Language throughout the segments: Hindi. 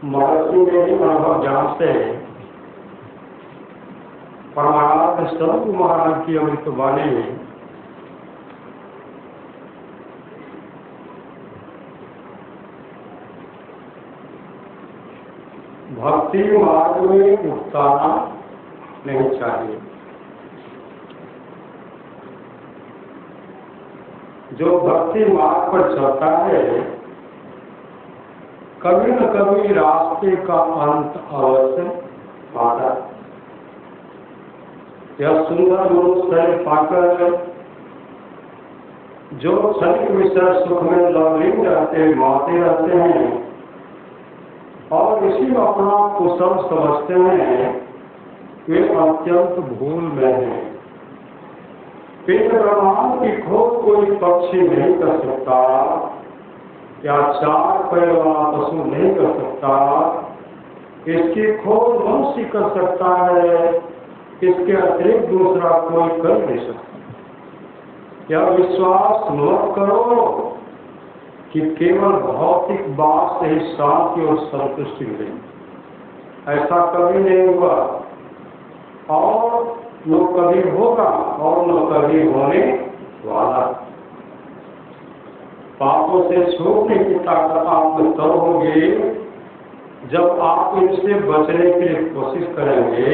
महर्षि ने अनुभव ज्ञान से परमानंद स्वरूप महाराज की अमृत वाणी भक्ति मार्ग में उकताना नहीं चाहिए। जो भक्ति मार्ग पर चलता है कभी न कभी रास्ते का अंत अवश्य आता है। यह सुंदर मनुष्य पाकर जो क्षणिक विषय सुख में लवलीन रहते माते रहते हैं और इसी में अपना कुशल समझते हैं, वे अत्यंत भूल में हैं। पिंड ब्रह्मांड की खोज कोई पक्षी नहीं कर सकता या चार पैर वाला पशु नहीं कर सकता। इसकी खोज मनुष्य कर सकता है, इसके अतिरिक्त दूसरा कोई कर नहीं सकता। यह विश्वास मत करो कि केवल भौतिक बात से ही शांति और संतुष्टि मिलेगी। ऐसा कभी नहीं हुआ और न कभी होगा और न कभी होने वाला। पापों से छूटने की ताकत आप में तब होगी जब आप इनसे बचने के लिए कोशिश करेंगे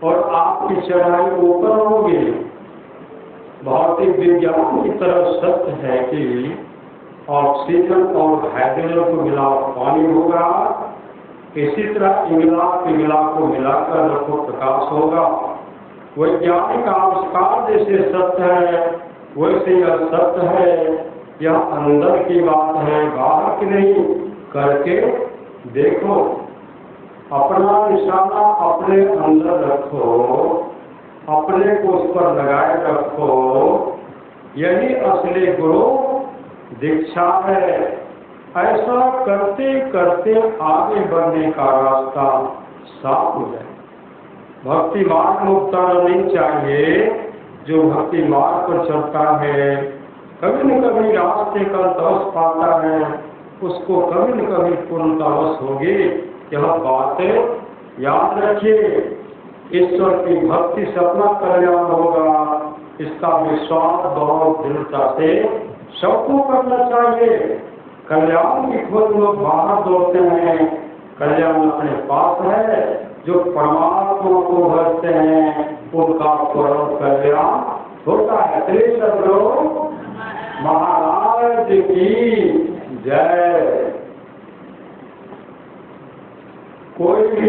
और आपकी चढ़ाई ऊपर होगी। भौतिक विज्ञान की तरफ सत्य है कि ऑक्सीजन और हाइड्रोजन को मिला पानी होगा, इसी तरह इंगला पिंगला को मिलाकर रखो प्रकाश होगा। वैज्ञानिक आविष्कार जैसे सत्य है वैसे यह सत्य है। यह अंदर की बात है, बाहर की नहीं। करके देखो, अपना निशाना अपने अंदर रखो, अपने को उस पर लगाए रखो। यही असली गुरु दीक्षा है। ऐसा करते करते आगे बढ़ने का रास्ता साफ हो जाए। भक्ति मार्ग में उतारना नहीं चाहिए। जो भक्ति मार्ग पर चलता है कभी न कभी रास्ते का तवस पाता है, उसको कभी न कभी पूर्ण तवस होगी। यह बातें याद रखिए। ईश्वर की भक्ति से अपना कल्याण होगा, इसका विश्वास बहुत दृढ़ता से सबको करना चाहिए। कल्याण की खोज लोग बाहर दौड़ते हैं, कल्याण अपने पास है। जो परमात्मा को भजते हैं उनका परम कल्याण होता है। त्रिशब्दों महाराज की जय। कोई भी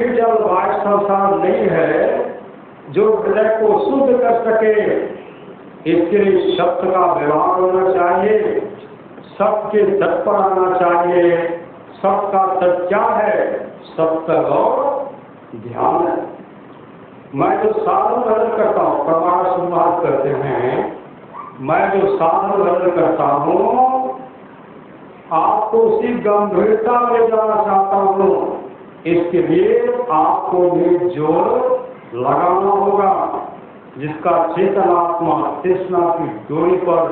जल वायु संसार नहीं है जो हृदय को शुद्ध कर सके। इसके लिए शब्द का व्यवहार होना चाहिए, सबके तट पर आना चाहिए। सबका तट क्या है? सत्य और ध्यान है। मैं जो साधन वर्णन करता हूँ, प्रमाण संवाद करते हैं, मैं जो साधन वर्णन करता हूँ आपको उसी गंभीरता में जाना चाहता हूँ। इसके लिए आपको भी जोर लगाना होगा। जिसका चेतनात्मा तृष्णा की डोरी पर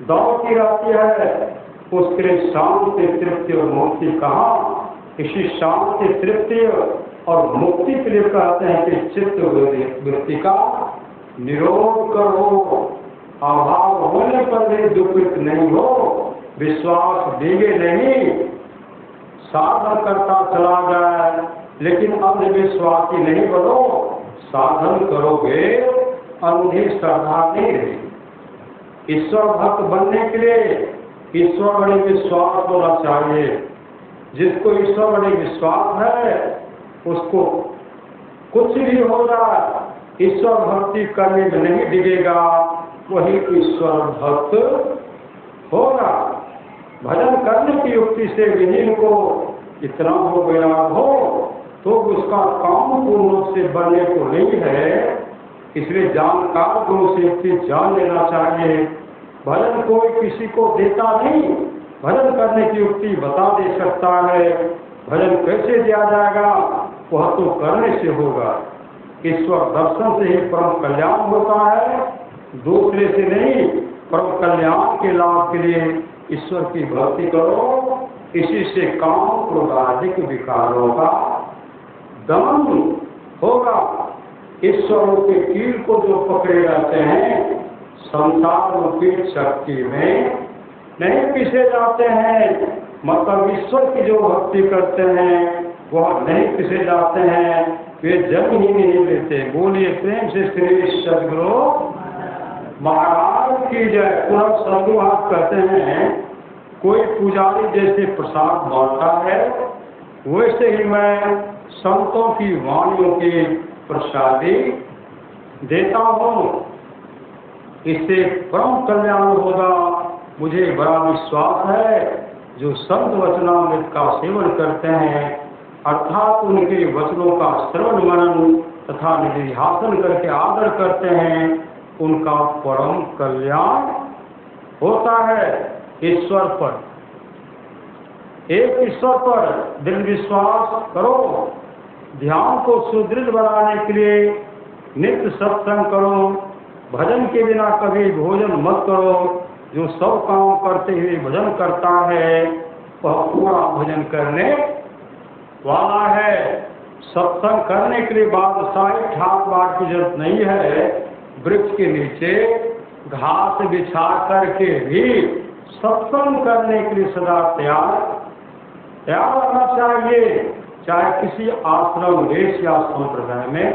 दौड़ती रहती है उसके लिए शांति तृप्ति और मुक्ति कहाँ? इसी शांति तृप्ति और मुक्ति के लिए कहते हैं कि चित्त वृत्ति का निरोध करो। अभाव होने पर भी दुखित नहीं हो, विश्वास देंगे नहीं। साधन करता चला जाए लेकिन अंधविश्वासी नहीं बनो। साधन करोगे अंधी श्रद्धा नहीं रहेगी। ईश्वर भक्त बनने के लिए ईश्वर बड़े विश्वास होना चाहिए। जिसको ईश्वर बड़े विश्वास है उसको कुछ भी हो रहा ईश्वर भक्ति करने में नहीं डिगेगा, वही ईश्वर भक्त होगा। भजन करने की युक्ति से विहीन को इतना हो गया हो तो उसका काम पूर्ण रूप से बनने को नहीं है। इसलिए जानकार गुरु से युक्ति जान लेना चाहिए। भजन कोई किसी को देता नहीं, भजन करने की युक्ति बता दे सकता है। भजन कैसे दिया जाएगा वह तो करने से होगा। ईश्वर दर्शन से ही परम कल्याण होता है, दूसरे से नहीं। परम कल्याण के लाभ के लिए ईश्वर की भक्ति करो। इसी से काम क्रोधाधिक विकारों का दमन होगा। ईश्वरों के कील को जो पकड़े रहते हैं संसार रूपी शक्ति में नहीं पिसे जाते हैं, मतलब ईश्वर की जो भक्ति करते हैं वह नहीं पिसे जाते हैं, वे जन्म ही नहीं लेते। बोलिए प्रेम से श्री सद्गुरु महाराज की जय। पुनः सद्गुरु आप कहते हैं कोई पुजारी जैसे प्रसाद बांटता है वैसे ही मैं संतों की वाणियों की प्रसादी देता हूँ। इससे परम कल्याण होगा। मुझे बड़ा विश्वास है जो संत वचनामृत का सेवन करते हैं अर्थात उनके वचनों का श्रवण मनन तथा निधिध्यासन करके आदर करते हैं, उनका परम कल्याण होता है। ईश्वर पर, एक ईश्वर पर दृढ़ विश्वास करो। ध्यान को सुदृढ़ बनाने के लिए नित्य सत्संग करो। भजन के बिना कभी भोजन मत करो। जो सब काम करते हुए भजन करता है वह पूरा भजन करने वाला है। सत्संग करने के लिए बादशाही ठाट बाट की जरूरत नहीं है। वृक्ष के नीचे घास बिछा करके भी सत्संग करने के लिए सदा तैयार रहना चाहिए, चाहे किसी आश्रम देश या संप्रदाय में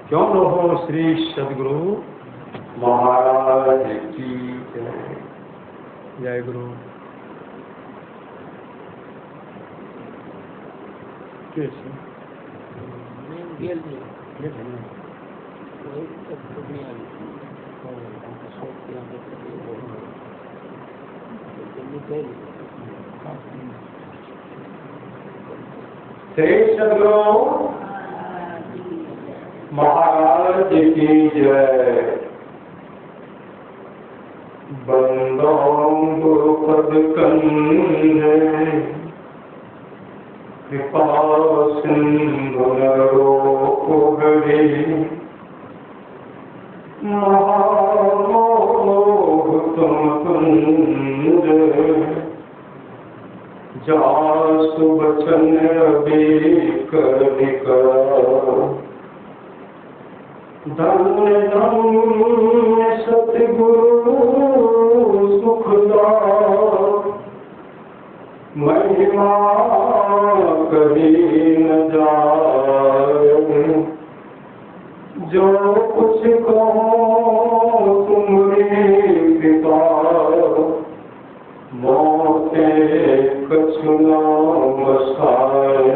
क्यों न हो। श्री सद्गुरु महाराज की जय। जय गुरु। श्री सद्गुरु महाराज की जय। बंदो गुरुपद कंधे कृपा सिंधु नरोपगरे महामोह तुम कुंज जासु बचन अभीक निकर धन्य धन्य सतगुरु सुखदा महिमा कहीं न जाए। जो कुछ कहो तुम्हारी कृपा मोते कछु न बसाए।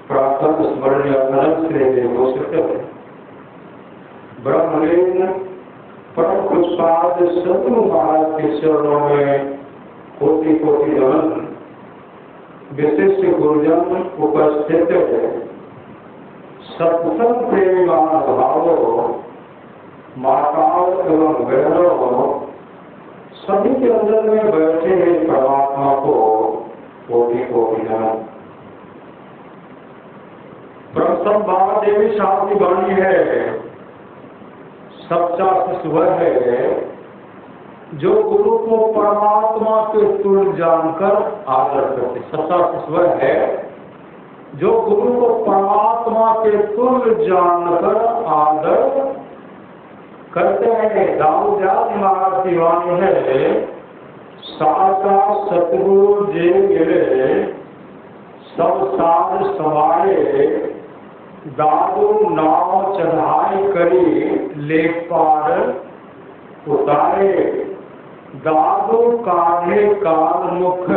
प्रातः स्मरण हो सकते हैं। ब्रह्मलीन परम प्रसाद सतगुरु महाराज के चरणों में कोटि कोटि नमन। विशिष्ट गुरुजन उपस्थित है। सत्संग प्रेमी महानुभावों, माताओं एवं बहनों, सभी के अंदर में बैठे हुए परमात्मा को कोटि कोटि नमन। प्रथम बाबा देवी साहब की वाणी है, सच्चा शिष्य वह है जो गुरु को परमात्मा के तुल्य जानकर आदर करते। सच्चा शिष्य वह है जो गुरु को परमात्मा के तुल्य जानकर आदर करते हैं। दाऊदयास महाराज की वाणी है, साचा सतगुरु जे मिले सब साध सवारे दादू नाव चढ़ाई करी ले पार उतारे। दादू काढ़े काल मुख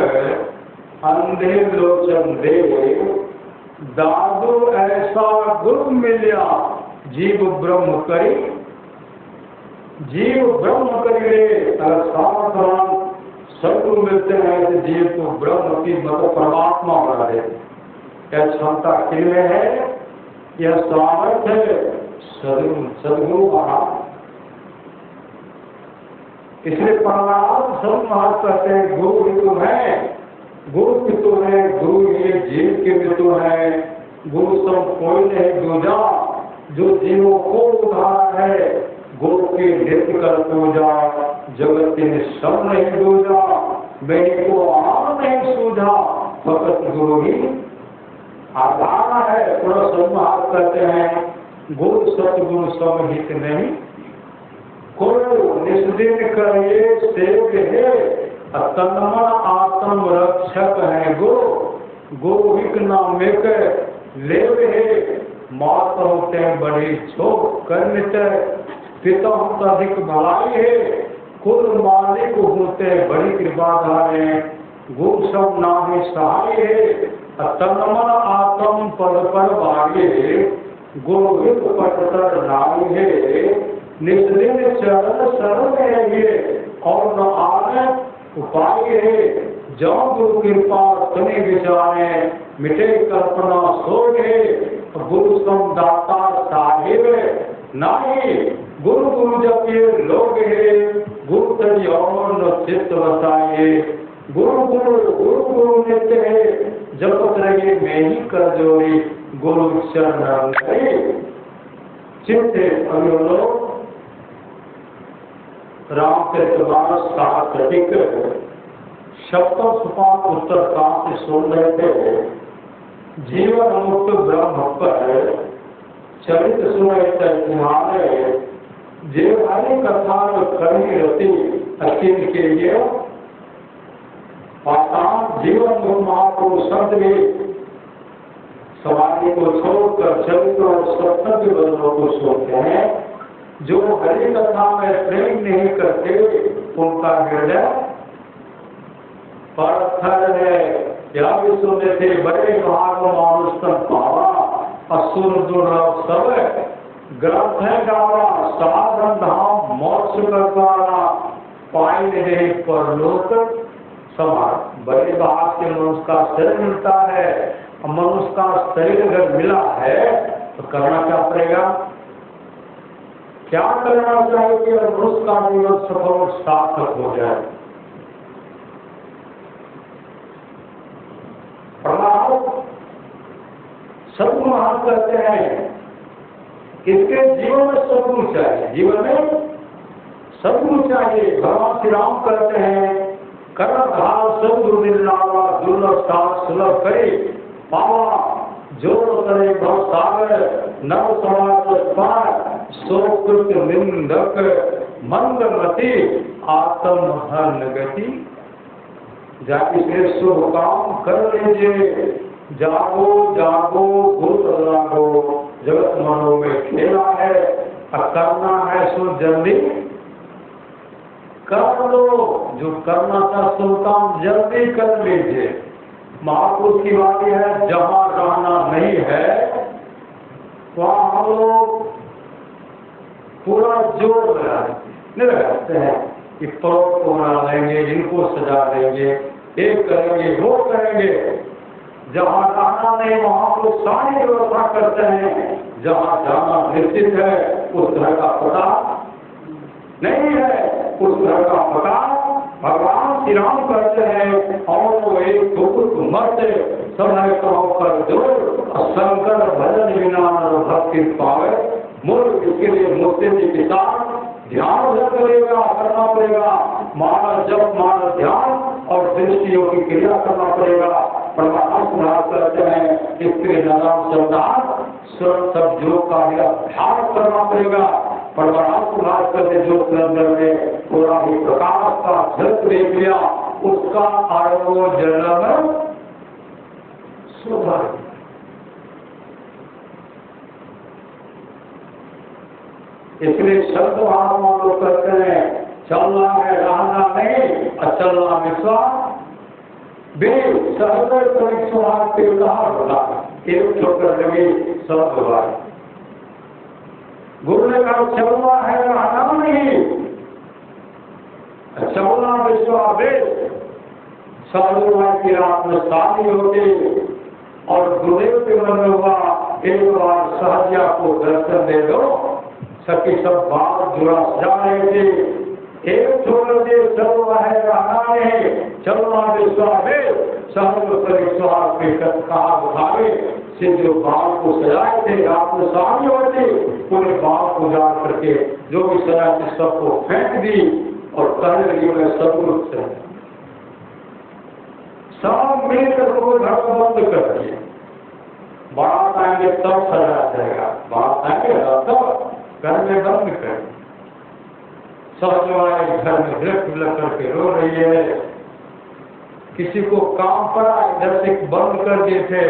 अंधे लोचन दे। दादू ऐसा गुरु मिलिया जीव ब्रह्म करी। जीव ब्रह्म करी रे। अगर सावधान सदगुरु मिलते हैं तो जीव को ब्रह्म की मतलब परमात्मा बना देते। यह क्षमता किनमें है? यह सामर्थ्य सदगुरु महाराज। इसलिए परमात्मा सब महाराज कहते हैं गुरु भी तो है, गुरु भी तो है, गुरु ये जीव के भी तो है। गुरु सब कोई नहीं दूजा जो जीवों को उधार है। गुरु के नित्य कर पूजा, जगत ने सब नहीं दूजा, मेरी को आम नहीं सूझा, फकत गुरु ही आधार है। थोड़ा संवाद करते हैं, गुरु सतगुरु समहित नहीं, गुरु निस्दिन करे सेव है, तन्मन आत्म रक्षक है गुरु। गुरु हिक नामिक लेव है, मात होते बड़ी छोट कर्मित, पिता अधिक भलाई है, कुल मालिक होते बड़ी कृपाधार है। गुरु सब नामी सहाय है, तन्मन आत्म पद पर भागे, गुरु हित पटतर नाई है। निस्दिन चरण शरण है ये, और न आने उपाय है। जो गुरु कृपा तने विचारे, मिटे कल्पना सोगे, गुरु समदाता साहिब नाही। गुरु गुरु जब ये लोग है, गुरु तरी और न चित्त बताइए। गुरु गुरु गुरु गुरु नित्य है, जपत रहे मैं ही कर जोड़ी, गुरु चरण चित्ते अवलोक। रामचरितमानस का प्रतीक सप्तम सोपान उत्तर कांत से सुन रहे थे। जीवन मुक्त ब्रह्म पर चरित सुनते तुम्हारे, जीव हरि कथा करनी रति अचिन के लिए। पातान जीवन मुक्त महापुरुष शब्द में सवारी को छोड़कर चरित्र और सत्संग बदलों को सोचते हैं। जो हरि कथा में प्रेम नहीं करते, उनका हृदय पत्थर है। या विश्व में थे बड़े भाग मानुष तन पावा, असुर दुर्लभ सब ग्रंथ है गावा। साधन धाम मोक्ष करवाना, पाई नहीं परलोक समान। बड़े भाग से मनुष्य का शरीर मिलता है। मनुष्य का शरीर अगर मिला है तो करना क्या पड़ेगा? क्या करना चाहिए कि मनुष्य का जीवन सफल और सार्थक हो जाए? सब महान कहते हैं इसके जीवन में सदगुण चाहिए। जीवन में सदगुण चाहिए। भगवान श्री राम कहते हैं, कर्म भाव सदगुरु निर्नावा, दुर्लभ साथ सुलभ करे पावा। जो करे भव सागर, नव समाज पार, सो कृत निंदक मंदमति, आत्म हन गति। जाति से शुभ काम कर लीजिए, जागो जागो गुरु लागो। जगत मनो में खेला है, करना है सो जल्दी कर लो। जो करना था सो काम जल्दी कर लीजिए। महापुरुष की बात यह है, जहाँ रहना नहीं है वहाँ हम लोग पूरा जोर लगाते हैं कि परों को बना लेंगे, इनको सजा देंगे, एक करेंगे वो करेंगे। जहाँ रहना नहीं वहाँ को सारी व्यवस्था करते हैं। जहाँ जाना निश्चित है उस तरह का पता नहीं है। उस तरह का पता भगवान श्री राम करते हैं। और वो एक दुख मरते समय कहो कर दो, शंकर भजन बिना भक्ति पावे। मूल इसके लिए मुक्ति के पिता ध्यान करेगा, करना पड़ेगा। मानव जब मानव ध्यान और दृष्टियों की क्रिया करना पड़ेगा। परमात्मा करते हैं इसके नाम शब्दार्थ सब योग का भी अभ्यास करना पड़ेगा। परमात्मा करते जो अंदर में थोड़ा भी प्रकाश का झलक देख लिया, उसका आयोजन सुधार। इसलिए शब्द महात्मा लोग कहते हैं, चलना है रहना नहीं, चलना विश्वास सहजर परिश्वास के उदाहरण होगा। एक छोकर लगे सब बार गुरु ने कहा चलना है रहना नहीं, चलना विश्वास सर्वभाई की रात में शादी होगी। और गुरुदेव के मन में हुआ एक बार सहजिया को दर्शन दे दो। सखी सब बात जुड़ा जा रहे थे। एक छोड़ दे चलो है रहने, चलो आगे स्वावे सहज स्वाद के कथा उठावे से जो बाल को सजाए थे रात में सामने होते पूरे बाल को जा करके जो भी सजा थी सबको फेंक दी और कहने लगी मैं सब कुछ से सब मिलकर वो घर को बंद कर दिए। बारात आएंगे तब सजा जाएगा, बारात आएंगे तब घर में बंद कर। सब जो आए घर में विलक विलक करके रो रही है। किसी को काम पड़ा इधर से बंद कर दिए थे,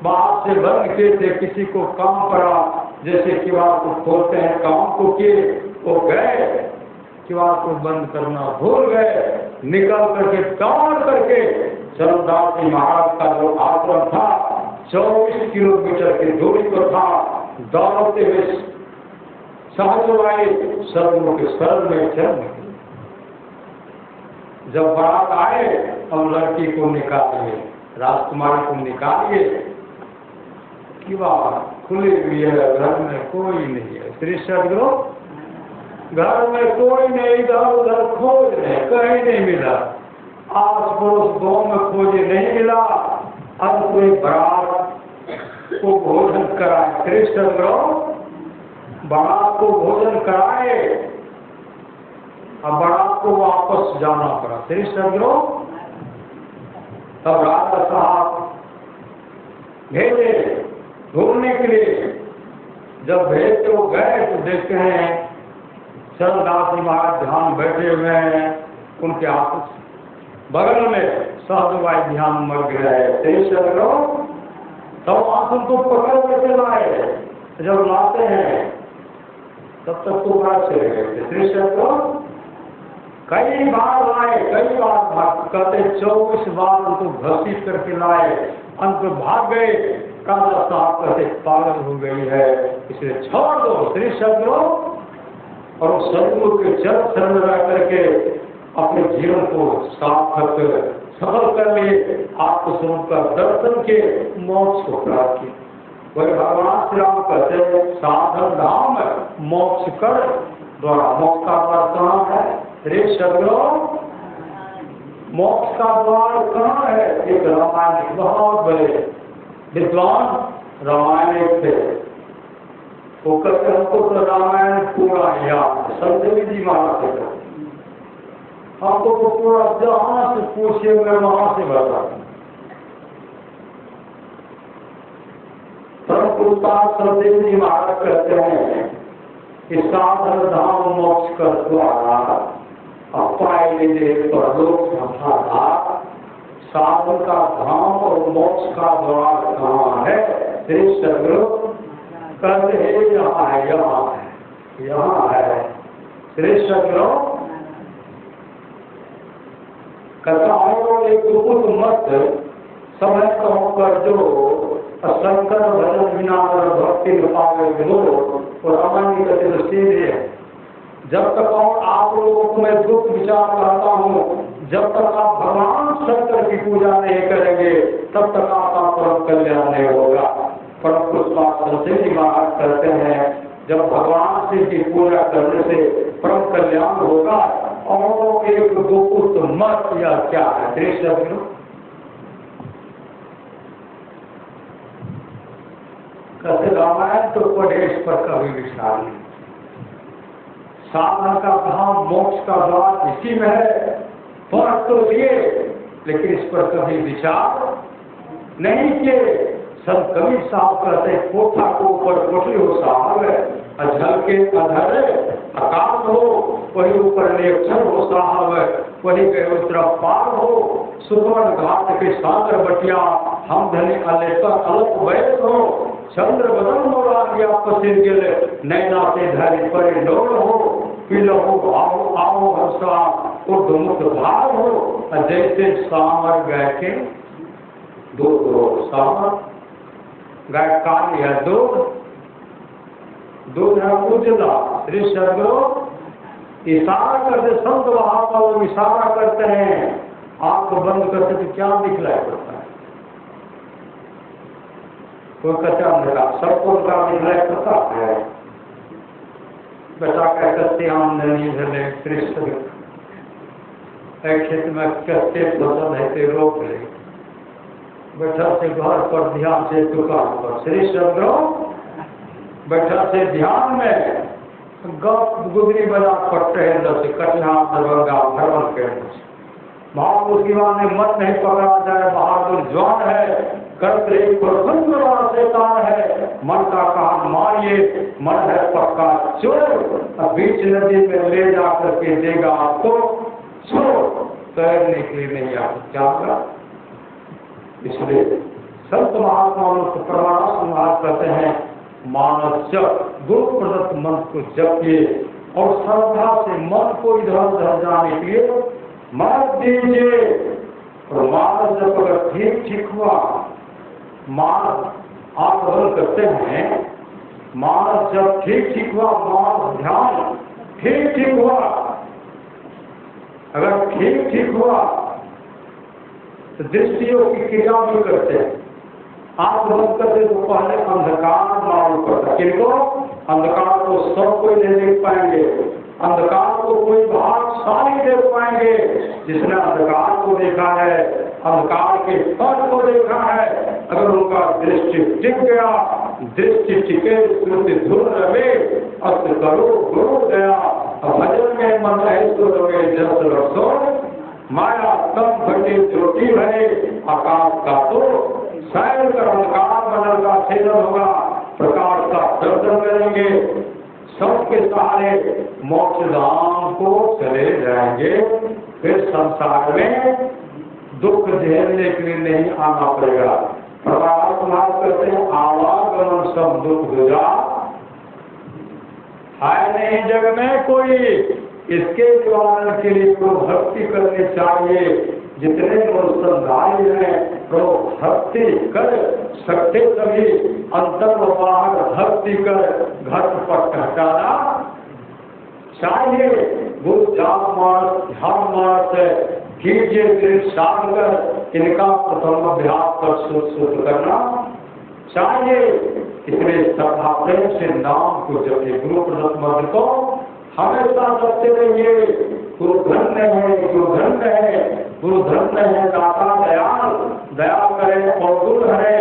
बाहर से बंद किए थे, किसी को काम पड़ा जैसे किवाड़ को खोलते हैं काम को किए वो गए, किवाड़ को बंद करना भूल गए, निकल करके दौड़ करके चरणदास जी महाराज का जो आश्रम था 24 किलोमीटर की दूरी पर था, दौड़ते हुए सहज आए सदगुरु के शरण में चरण। जब बारात आए और लड़की को निकालिए, राजकुमारी को निकालिए, किवाड़ खुली हुई है, घर में कोई नहीं है। श्री सदगुरु घर में कोई नहीं, इधर उधर खोज रहे कहीं नहीं मिला, आस पड़ोस गाँव में खोजे नहीं मिला। अब कोई बारात को भोजन कराए, श्री सदगुरु बारात को भोजन कराए, अब बारात को वापस जाना पड़ा। श्री सदगुरु तब राजा साहब भेजे ढूंढने के लिए, जब भेजते वो गए तो देखते हैं चरणदास जी महाराज ध्यान बैठे हुए हैं, उनके आपस बगल में सहजवाई ध्यान मर गए। श्री सदगुरु तब आंसू को पकड़ करके लाए, जब लाते हैं तब तक तो बड़ा चले गए। श्री सदगुरु कई बार लाए, कई बार कहते 24 बार उनको घसीट करके लाए, अंत भाग गए। राजा साहब कहते पागल हो गई है, इसे छोड़ दो श्री सदगुरु, और उस सदगुरु के चरण शरण रह करके अपने जीवन को सार्थक सफल कर लिए, आत्मस्वरूप का दर्शन के मोक्ष को प्राप्त किया। वही भगवान श्री राम कहते साधन धाम मोक्ष कर द्वारा, मोक्ष का द्वार कहाँ है श्री सदगुरु? मोक्ष का द्वार कहाँ है? एक रामायण बहुत बड़े विद्वान रामायण थे, वो कहते हमको तो रामायण पूरा याद, संदेवी जी महाराज थे, हमको तो पूरा जहाँ से पूछे मैं वहां से बता। संदेवी जी महाराज कहते हैं कि साधन धाम मोक्ष का द्वार अपाय लीजिए परलोक संसार, साधन का धाम और मोक्ष का द्वार कहाँ है? श्री सदगुरु कहते हैं यहाँ है, यहाँ है, यहाँ है। श्री सदगुरु कथाओं एक गुप्त मत समय कहकर जो शंकर भजन बिना भक्ति न पावे विनोद और रामायण कहते तो सीधे है। जब तक और आप लोगों को मैं दुख विचार करता हूँ, जब तक आप भगवान शंकर की पूजा नहीं करेंगे तब तक आपका परम कल्याण नहीं होगा। परम पुष्पात संदेवी महाराज कहते हैं जब भगवान शिव की पूजा करने से परम कल्याण होगा। और एक गुप्त मत या क्या है श्री सदगुरु? कहते रामायण तो पढ़े, इस पर कभी विचार नहीं। साधन का धाम मोक्ष का द्वार इसी में है, पढ़ तो लिए लेकिन इस पर कभी विचार नहीं किए। संत कबीर साहब कहते कोठा को ऊपर कोठरी हो साहब, अधर के अधर आकाश हो, वही ऊपर नेक्षर हो साहब, वही गए तरफ पार हो। सुवर्ण घाट के सागर बटिया हम धने अलेकर अलग वैस हो। चंद्र बदन मोरा गया पसिर गेले, नैना से धरी परे डोल हो। पीलो हो आओ आओ हंसा उर्धमुख भार हो। जैसे सामर गाय के दूध सामर, गाय काली है दूध, दूध है उजला। श्री सदगुरु इशारा करते, संत वहां का वो इशारा करते हैं, आंख बंद करते तो क्या दिखलाई पड़ता है? कोई कच्चा अंधेरा, सबको उनका दिखलाई पड़ता है। बेटा कहते आमदनी झले श्री सदगुरु खेत में कैसे फसल है ते रोक ले, बैठा से घर पर ध्यान से दुकान पर श्री चंद्रो बैठा से ध्यान में गप गुदरी बजा पट्टे से कटिहार दरभंगा भ्रमण कर महापुरुषिवा ने मन नहीं पकड़ा जाए, बहादुर जवान है, कर्त एक प्रसन्न शैतान है, मन का कहा मारिए, मन है पक्का चोर, बीच नदी में ले जाकर के देगा आपको छोड़, तैरने के लिए नहीं आप जाएगा। इसलिए संत महात्माओं को प्रमाण करते हैं, मानस जप गुरु प्रदत्त मंत्र को जपिए और श्रद्धा से मन को इधर उधर जाने के लिए मत दीजिए। और मानस जब अगर ठीक हुआ, मानस आप बदल करते हैं, मानस जब ठीक हुआ, मानस ध्यान ठीक हुआ, अगर ठीक हुआ तो दृष्टियों की क्रिया भी करते हैं। आप बंद करते तो पहले अंधकार मालूम करता, किनको अंधकार को सब कोई नहीं देख पाएंगे, अंधकार को कोई भागशाली देख पाएंगे। जिसने अंधकार को देखा है, अंधकार के फल को देखा है, अगर उनका दृष्टि टिक गया, दृष्टि टिके स्मृति धुर रहे, अस्त करो गुरु गया, भजन में मन ऐसो रहे जस रसो, माया तम घटे त्रुटि है, आकाश का तो शायद कर अंधकार बनल का छेदन होगा, प्रकाश का दर्शन करेंगे, सबके सहारे मोक्ष धाम को चले जाएंगे। फिर संसार में दुख झेलने के लिए नहीं आना पड़ेगा। प्रभाव करते हैं, आवागमन सब दुख गुजा है नहीं जग में कोई, इसके निवारण के लिए तो भक्ति करनी चाहिए। जितने अनुसंधानी हैं तो भक्ति कर सकते, सभी अंतर बाहर भक्ति कर घट पर हटाना चाहिए। गुरु जाप मानस ध्यान मानस कीजिए, फिर शाम कर इनका प्रथम अभ्यास कर शुद्ध करना चाहिए। इसलिए श्रद्धा प्रेम से नाम को जपे, गुरु प्रदत्त मंत्र को हमेशा जपते रहिए। गुरु धन्य है, गुरु धन्य है, गुरु धन्य है, दाता दयाल, दया करे और गुरु है,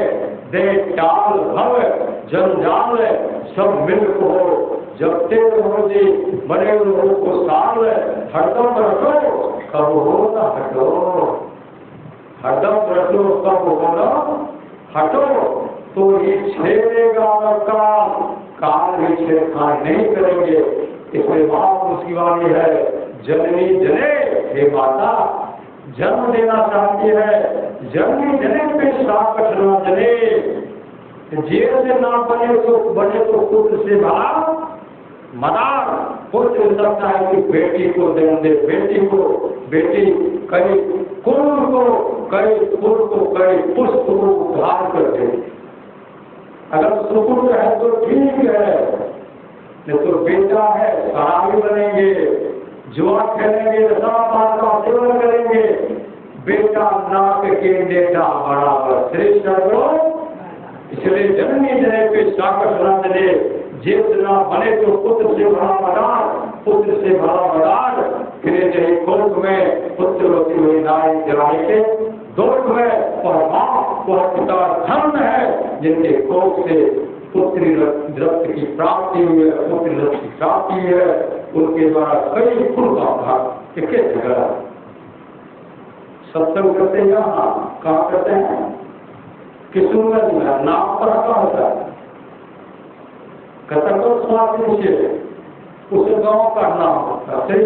दे चाल भव जंजाल सब मिल को जपते रहो जी, बड़े लोगों को साल हरदम रखो, कब हो न हटो, हरदम रखो कब हो न हटो, तो ये छेड़ेगा काल भी छेड़खानी नहीं करेंगे। इसलिए बात उसकी वाली है, जननी जने हे माता जन्म देना चाहती है, जननी जने पे साकट न जने, जेल से ना बने तो पुत्र से भला मदार, पुत्र सकता है कि बेटी को जन्म दे, बेटी को बेटी कई कुल को, कई कुल को, कई पुष्प को उद्धार कर दे। अगर सुपुत्र है तो ठीक है, नहीं तो बेटा है शराबी बनेंगे, जुआ खेलेंगे, नशापान का सेवन करेंगे, बेटा नाक के नेता बराबर श्रेष्ठ करो। इसलिए जननी जने पे साकट न जने, जेठ ना बने तो पुत्र से भला मदार, पुत्र से भला मदार, फिर जही कोर्ट में पुत्रवती हुई नारी जराई के दोष में, और माँ वह पिता धन है जिनके कोख से पुत्री रक्त की प्राप्ति हुई है, पुत्री रक्त की प्राप्ति है, उनके द्वारा कई कुल का भाग एक जगह सत्संग करते हैं। कहाँ करते हैं? किशोरगंज में नाम पर होता है, कतरगढ़ समाधि से उस गांव का नाम होता है,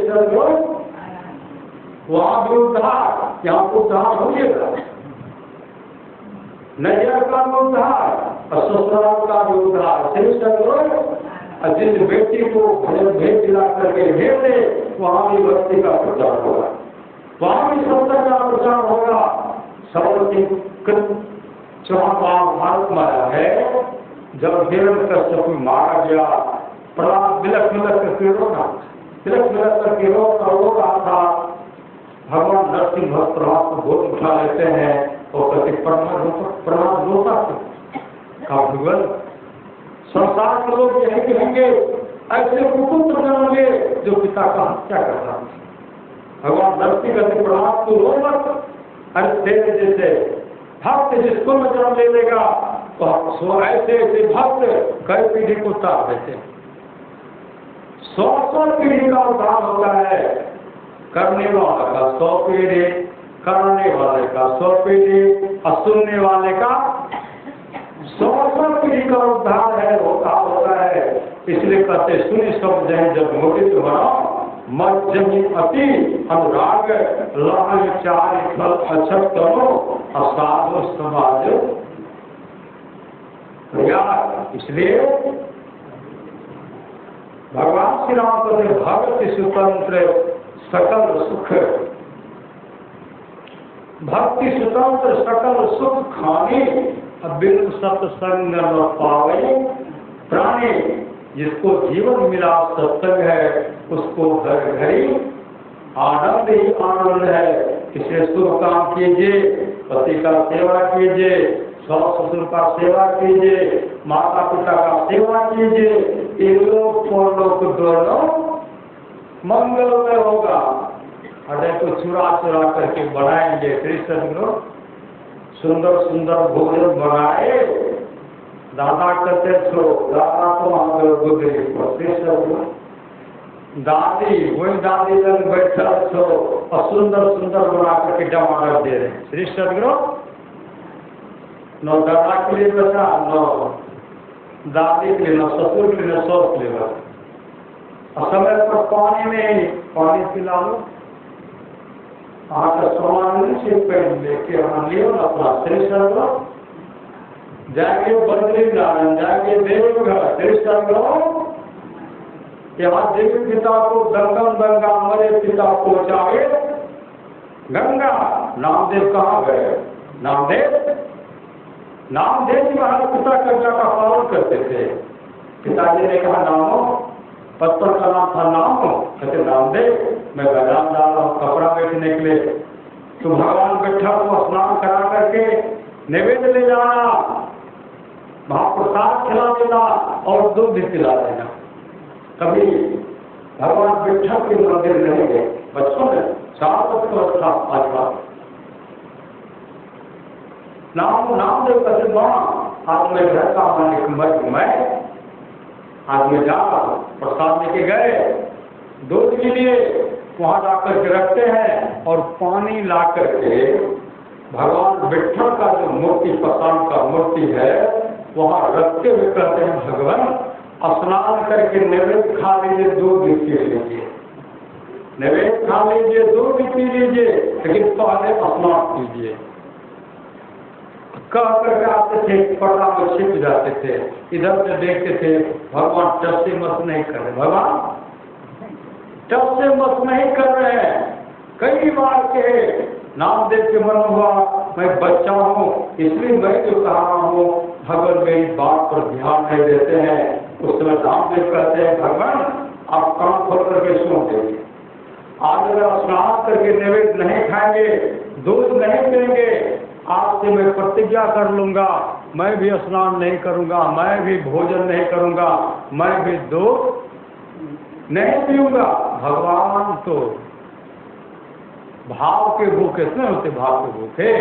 वहां भी उद्धार, यहाँ उद्धार होइएगा, नजर का भी उद्धार और ससुराल का भी उद्धार। और जिस बेटी को भेज दिला करके भेज दे, वहां भी भक्ति का प्रचार होगा, वहां भी सत्य का प्रचार होगा। सबल की चौथा भारत में आया है, जब हिरण्यकश्यप मारा गया, प्रहलाद बिलख करके रोना, बिलख करके रो रहा था। भगवान नरसिंह भक्त प्रहलाद को गोद उठा लेते हैं और कहते प्रहलाद रोता का भगवान, संसार के लोग यही कहेंगे ऐसे कुपुत्र जन्मे जो पिता का हत्या करता, भगवान नरसिंह कहते प्रहलाद तू रो मत, अरे तेरे जैसे भक्त जिसको में जन्म ले लेगा तो ऐसे ऐसे भक्त कई पीढ़ी को उतार देते हैं। 100 पीढ़ी का उद्धार होता है, करने वाला का 100 पीढ़ी, करने वाले का 100 पीढ़ी और सुनने वाले का 100 पीढ़ी का उद्धार है, होता है। इसलिए कहते सुनि सब जय जब मोटित बनाओ मध्यमी अति अनुराग लाल चार फल अक्षर करो असाधु समाज। इसलिए भगवान श्री राम कहते भक्ति स्वतंत्र सकल सुख, भक्ति स्वतंत्र सकल सुख खाने बिन सत्संग न पावे प्राणी। जिसको जीवन मिला सत्संग है उसको हर घड़ी आनंद ही आनंद है। इसलिए शुभ काम कीजिए, पति का सेवा कीजिए, सास ससुर का सेवा कीजिए, माता पिता का सेवा कीजिए, लोक परलोक दोनों मंगल में होगा। अरे तो चुरा चुरा करके बनाएंगे कृष्ण सुंदर सुंदर भोजन बनाए, दादा कहते छो दादा तो मंगल बुद्धि कृष्ण दादी वही दादी जन बैठा छो और सुंदर सुंदर बना करके टमाटर दे रहे हैं। श्री सदगुरु न दादा के लिए बचा, न दादी के लिए, न ससुर के लिए, न सौस के लिए बचा। और समय पर पानी में पानी पिला लो, का सामान नीचे पेन लेके वहां लियो ना अपना। श्री सदगुरु जाएंगे बद्रीनारायण, जाएंगे देवघर, श्री सदगुरु यहाँ देवी पिता को गंगा गंगा मरे पिता पहुंचाए गंगा। नामदेव कहाँ गए? नामदेव जी महाराज पिता गंगा का पालन करते थे। पिताजी ने कहा नामो, पत्थर का नाम था नामो, कहते नामदेव मैं बाजार जा रहा हूँ कपड़ा बेचने के लिए, तो भगवान बैठा को स्नान करा करके नैवेद्य ले जाना, महाप्रसाद खिला देना और दूध भी पिला देना। कभी भगवान विठल के मंदिर नहीं गए बच्चों ने 4 वर्ष था 5 बार। नामदेव कहते माँ आज मैं घर का मालिक मैं आज मैं जा रहा हूँ, प्रसाद लेके गए दूध के लिए, वहां जाकर के रखते हैं और पानी ला करके भगवान विठल का जो मूर्ति प्रसाद का मूर्ति है वहां रखते हुए कहते हैं भगवान स्नान करके नैवेद्य खा लीजिए, दूध भी पी लीजिए, नैवेद्य खा लीजिए, दूध भी पी लीजिए, लेकिन पहले स्नान कीजिए। कह करके आते थे, पर्दा में छिप जाते थे, इधर से देखते थे भगवान टस से मत नहीं कर रहे, भगवान टस से मत नहीं कर रहे हैं। कई बार के नामदेव के मन हुआ मैं बच्चा हूँ इसलिए मैं जो कह रहा हूँ भगवान मेरी बात पर ध्यान नहीं देते हैं। उस समय नामदेव कहते हैं भगवान आप कान खोल करके सुन देंगे, आज अगर स्नान करके नैवेद्य नहीं खाएंगे, दूध नहीं पिएंगे, आज से मैं प्रतिज्ञा कर लूंगा मैं भी स्नान नहीं करूंगा, मैं भी भोजन नहीं करूंगा, मैं भी दूध नहीं पीऊंगा। भगवान तो भाव के भूखे नहीं होते, भाव के भूखे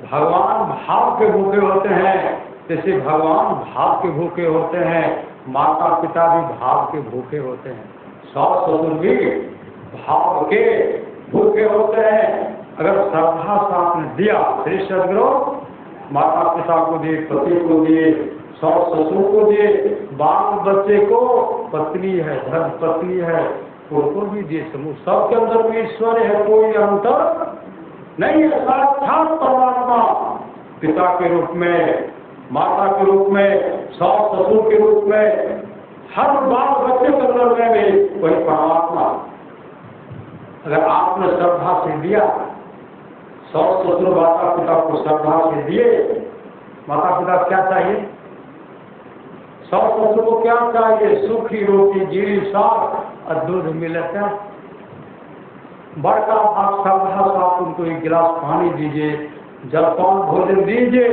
भगवान भाव के भूखे होते हैं। जैसे भगवान भाव के भूखे होते हैं, माता पिता भी भाव के भूखे होते हैं, सास ससुर भी भाव के भूखे होते हैं। अगर श्रद्धा से आपने दिया, श्री सदगुरु माता पिता को दिए, पति को दिए, सास ससुर को दिए, बाल बच्चे को, पत्नी है धर्म पत्नी है उनको भी दिए, समूह सबके अंदर भी ईश्वर है, कोई अंतर नहीं है। साक्षात परमात्मा पिता के रूप में, माता के रूप में, सास ससुर के रूप में, हर बाल बच्चे के अंदर में भी वही परमात्मा। अगर आपने श्रद्धा से दिया, सास ससुर माता पिता को श्रद्धा से दिए, माता पिता क्या चाहिए, सास ससुर को क्या चाहिए, सूखी रोटी जीरी साग और दूध मिले क्या, बड़का आप श्रद्धा से आप उनको 1 गिलास पानी दीजिए, जलपान भोजन दीजिए।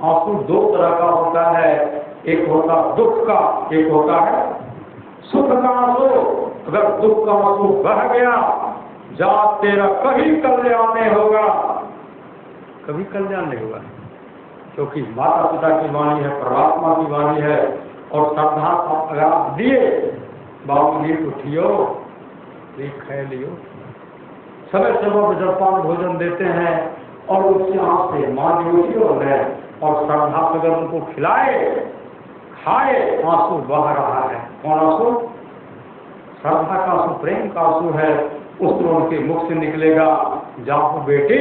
आंसू 2 तरह का होता है, एक होता दुख का, एक होता है सुख का आंसू। अगर दुख का आंसू बह गया जा तेरा कभी कल्याण नहीं होगा, कभी कल्याण नहीं होगा, क्योंकि माता पिता की वाणी है, परमात्मा की वाणी है। और श्रद्धा अगर आप दिए, बाबू जी उठियो, खाए लियो, समय समय जलपान भोजन देते हैं और उसके यहाँ से माँ जी है और श्रद्धा से अगर उनको खिलाए खाए, आंसू बह रहा है। कौन आंसू? श्रद्धा का आंसू, प्रेम का आंसू है। उस दिन उनके मुख से निकलेगा, जाओ बेटे,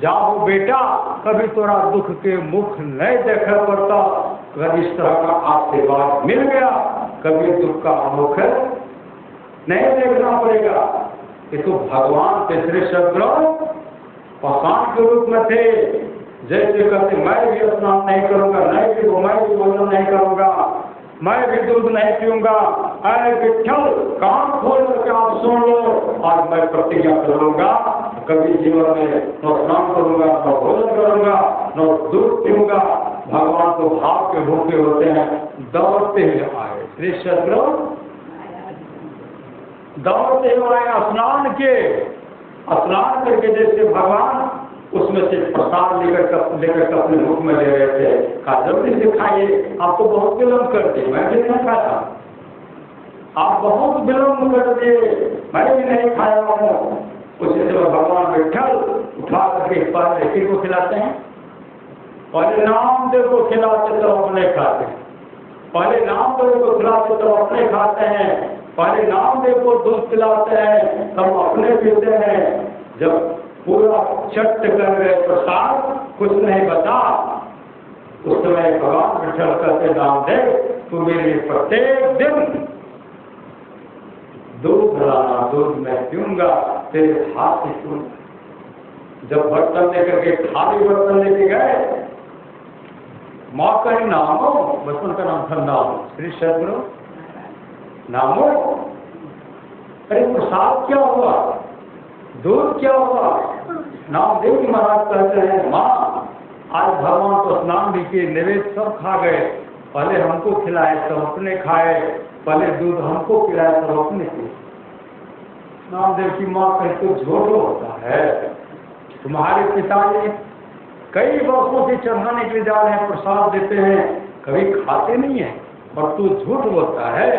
जाओ बेटा, कभी तोरा दुख के मुख नहीं देखा पड़ता। अगर इस तरह का आशीर्वाद मिल गया, कभी दुख का मुख नहीं देखना पड़ेगा। ये तो भगवान तीसरे शब्द पाषाण के रूप में थे। जैसे कहते मैं भी स्नान नहीं करूंगा, मैं भी भोजन नहीं करूंगा, मैं भी दूध नहीं पीऊंगा। अरे विठ्ठल, कान खोल करके आप सुन लो, आज मैं प्रतिज्ञा करूंगा, कभी जीवन में न स्नान करूंगा, न भोजन करूंगा, न दूध पीऊंगा। भगवान तो भाव के भूखे होते हैं, दौड़ते हुए आए। श्री शत्रु दौड़ते हुए आए, स्नान करके जैसे भगवान उसमें से प्रसाद लेकर अपने मुख में ले रहे थे। कहा जल्दी से खाइए, आपको बहुत विलम्ब कर दिए, मैं भी नहीं खाया, आप बहुत विलम्ब कर दिए, मैं भी नहीं खाया हूँ। उसी समय भगवान विठ्ठल उठा करके पहले किसको खिलाते हैं? पहले नामदेव को खिलाते तो अपने खाते हैं, पहले नामदेव को खिलाते तो अपने खाते हैं, पहले नामदेव को दूध पिलाते हैं तब अपने पीते हैं। जब पूरा चट कर गए प्रसाद, कुछ नहीं बता, उस समय भगवान विठ्ठल कहते नामदेव तू मेरे प्रत्येक दिन दूध लाना, दूध मैं पीऊंगा, तेरे हाथ से पीऊंगा। जब बर्तन लेकर के खाली बर्तन लेके गए, माँ का ही नामो, बचपन का नाम था नाम, श्री सदगुरु नामो। अरे प्रसाद क्या हुआ, दूध क्या हुआ? नामदेव जी महाराज कहते हैं माँ आज भगवान तो स्नान भी किए, निवेद सब खा गए, पहले हमको खिलाए सब अपने खाए, पहले दूध हमको पिलाए सब अपने पिए। नामदेव की माँ कहते तो झूठ होता है, तुम्हारे पिताजी कई वर्षों से चढ़ाने के लिए जा रहे हैं, प्रसाद देते हैं, कभी खाते नहीं है और तू झूठ बोलता है।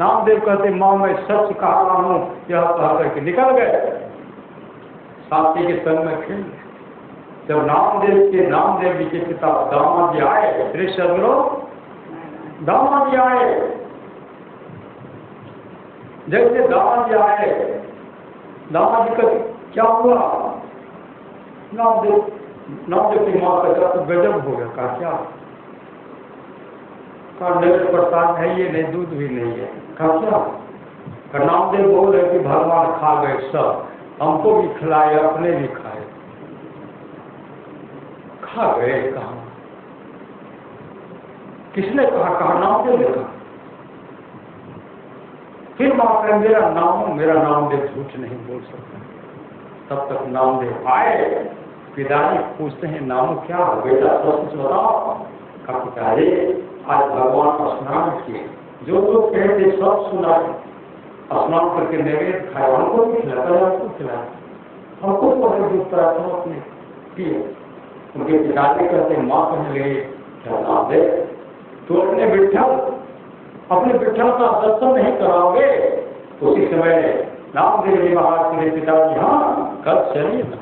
नामदेव कहते माँ मैं सच कह रहा हूँ, यह कह करके निकल गए, साथी के संग में खेल। जब नामदेव जी के पिता दामाद जी आए, श्री सदगुरु दामाद जी आए, जैसे दामाद जी आए, दामाद जी का क्या हुआ? नामदेव की माँ का तो गजब हो गया। कहा क्या? कहा मेरे प्रसाद है ये नहीं, दूध भी नहीं है। कहा क्या? नामदेव बोल रहे कि भगवान खा गए सब, हमको भी खिलाए अपने भी खाए। खा गए कहा? किसने कहा? कहा नामदेव ने कहा। फिर माँ कहे मेरा नामदेव झूठ नहीं बोल सकता। तब तक नामदेव आए, पिताजी पूछते हैं नाम क्या हो बेटा, सच बताओ। कहा पिताजी आज भगवान का स्नान किए, जो लोग कहते सब सुना, स्नान करके नैवेद्य खाए, हमको भी खिलाता, हमको खिलाया, हमको तो दूध करा था अपने पिए। उनके पिताजी कहते माँ कहने लगे क्या नाम दे, तो अपने विठ्ठल का दर्शन नहीं कराओगे? उसी समय नामदेव जी महाराज के पिताजी हाँ कल चलिए ना,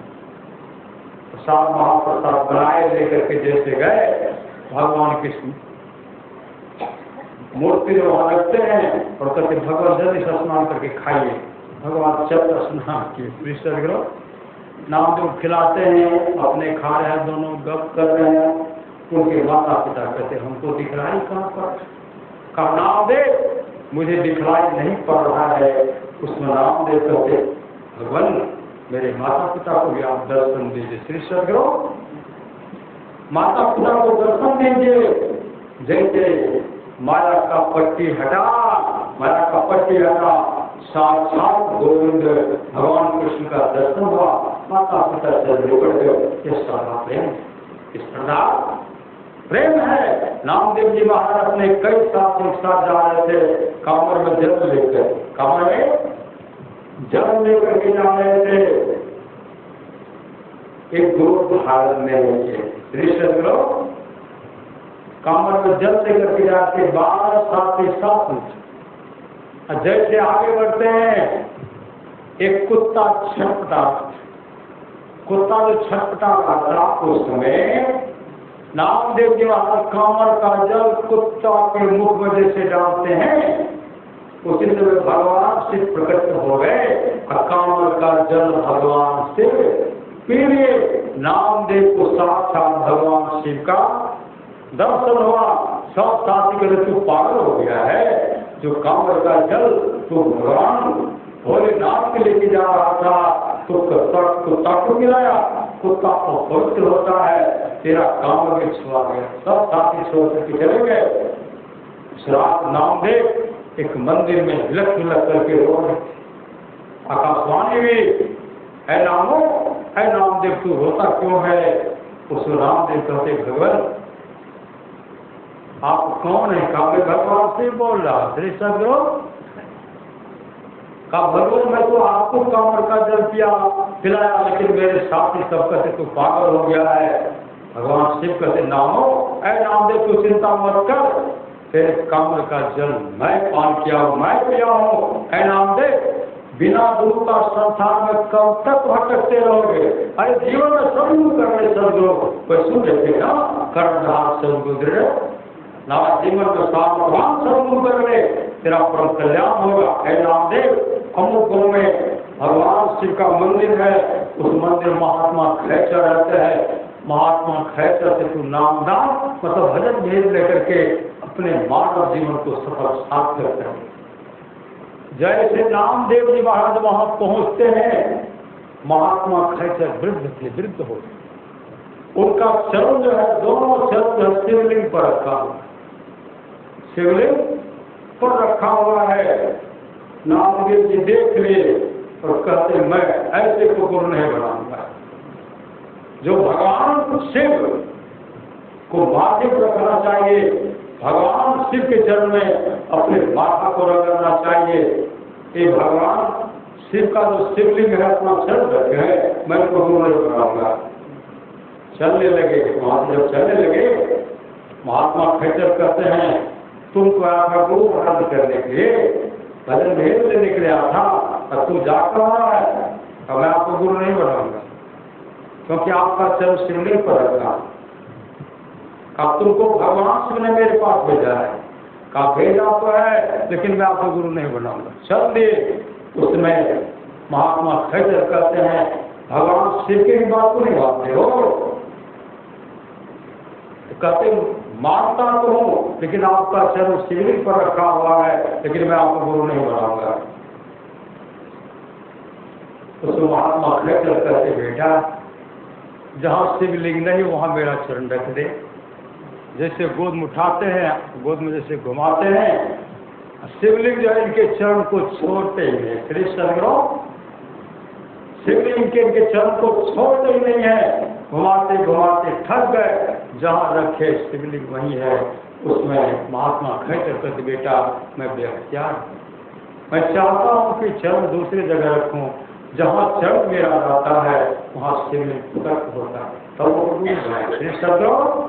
प्रसाद महाप्रसाद बनाए लेकर के जैसे गए, भगवान की मूर्ति जो वहां रखते हैं और कहते भगवान जल्दी से स्नान करके खाइए। भगवान चल स्नान किए, नामदेव खिलाते हैं, अपने खा रहे हैं, दोनों गप कर रहे हैं। उनके माता पिता कहते हमको दिखलाई कहाँ पर? कहा नामदेव मुझे दिखलाई नहीं पड़ रहा है। उसमें नामदेव कहते भगवान मेरे माता पिता को भी आप दर्शन दीजिए। श्री सदगुरु माता पिता को दर्शन दीजिए। जैसे माया का पट्टी हटा, साक्षात गोविंद भगवान कृष्ण का दर्शन हुआ, माता पिता से जुड़ गए। ये सारा प्रेम, इस प्रकार प्रेम है। नामदेव जी महाराज अपने कई साथियों के साथ जा रहे थे, कांवर में जल लेकर, कांवर में जल लेकर के जा रहे थे, एक गुरु भारत में ऋषभ कामर में जल लेकर के जाते 12 साथी साथ। जैसे आगे बढ़ते हैं, एक कुत्ता छटपटा, कुत्ता जो छटपटा रहा था उस समय नामदेव जी महाराज कामर का जल कुत्ता के मुख में जैसे डालते हैं, उसी समय भगवान शिव प्रकट हो गए। कामर का जल भगवान शिव पी लिए। नामदेव को साक्षात भगवान शिव का दर्शन हुआ। सब साथी कहते तू पागल हो गया है, जो कामर का जल तू भगवान भोलेनाथ के लेके जा रहा था, तो कुत्ता को मिलाया, कुत्ता पवित्र होता है, तेरा काम में छुआ गया। सब साथी छोड़ करके चले गए। रात नामदेव एक मंदिर में हिलक हिलक करके रो रहे। आकाशवाणी भी, है नामो, है नामदेव तू रोता क्यों है? उस नामदेव कहते भगवान आप कौन है? काव्य भगवान से बोल रहा श्री सदगुरु का भगवान, मैं तो आपको कामर का जल पिलाया, लेकिन मेरे साथी सब कहते तू पागल हो गया है। भगवान शिव कहते नामो, ऐ नामदेव तू चिंता मत कर, तेरे कामर का जल मैं पान किया हूँ, मैं पिया हूँ। ऐ नामदेव बिना गुरु का संसार में कब तक भटकते रहोगे? अरे जीवन में सदगुरु कर रहे सदगुरु कोई सुन रहे ना, कर्णधार सदगुरु ना जीवन में सावधान सदगुरु कर रहे, तेरा परम कल्याण होगा। ऐ नामदेव अमुक में भगवान शिव का मंदिर है, उस मंदिर महात्मा खैचर रहते हैं, महात्मा खैचर से तू नामदान मतलब भजन भेद लेकर के अपने मानव जीवन को सफल सार्थक कर। जैसे नामदेव जी महाराज वहां पहुंचते हैं, महात्मा खैचर वृद्ध थे, वृद्ध हो, उनका चरण जो है दोनों चरण शिवलिंग पर रखा हुआ, शिवलिंग पर रखा हुआ है। नामदेव जी देख लिए और कहते मैं ऐसे को गुरु नहीं बनाऊंगा। जो भगवान शिव को माध्यम रखना चाहिए, भगवान शिव के चरण में अपने माथा को रगड़ना चाहिए। ये भगवान शिव का जो शिवलिंग है अपना चरण रखे है, मैं उनको गुरु नहीं बनाऊंगा। चलने लगे, वहां से जब चलने लगे महात्मा खैचर कहते हैं तुमको आया था गुरु भजन करने के लिए, भजन भेद लेने के लिए आया था, अब तू जाकर रहा है, अब मैं आपको गुरु नहीं बनाऊंगा, क्योंकि आपका चरण शिवलिंग पर रखा। अब तुमको भगवान शिव ने मेरे पास भेजा है, कहा भेजा तो है, लेकिन मैं आपको गुरु नहीं बनाऊंगा। चल दे। उसमें महात्मा खैचर कहते हैं भगवान शिव की बात को नहीं मानते हो? तो कहते मानता तो हूँ, लेकिन आपका चरण शिवलिंग पर रखा हुआ है, लेकिन मैं आपको गुरु नहीं बनाऊंगा। तो महात्मा खैचर कहते बेटा जहाँ शिवलिंग नहीं वहाँ मेरा चरण रख दे। जैसे गोद में उठाते हैं, गोद में जैसे घुमाते हैं, शिवलिंग जो है इनके चरण को छोड़ते ही नहीं। श्री सदगुरु शिवलिंग के इनके चरण को छोड़ते ही नहीं है, घुमाते घुमाते थक गए। जहाँ रखे शिवलिंग वही है। उसमें महात्मा खैचर कहते बेटा मैं बेख्तियार, मैं चाहता हूँ कि चरण दूसरी जगह रखूँ, जहाँ चरण मेरा रहता है वहाँ शिवलिंग प्रकट होता है। तब वो श्री सदगुरु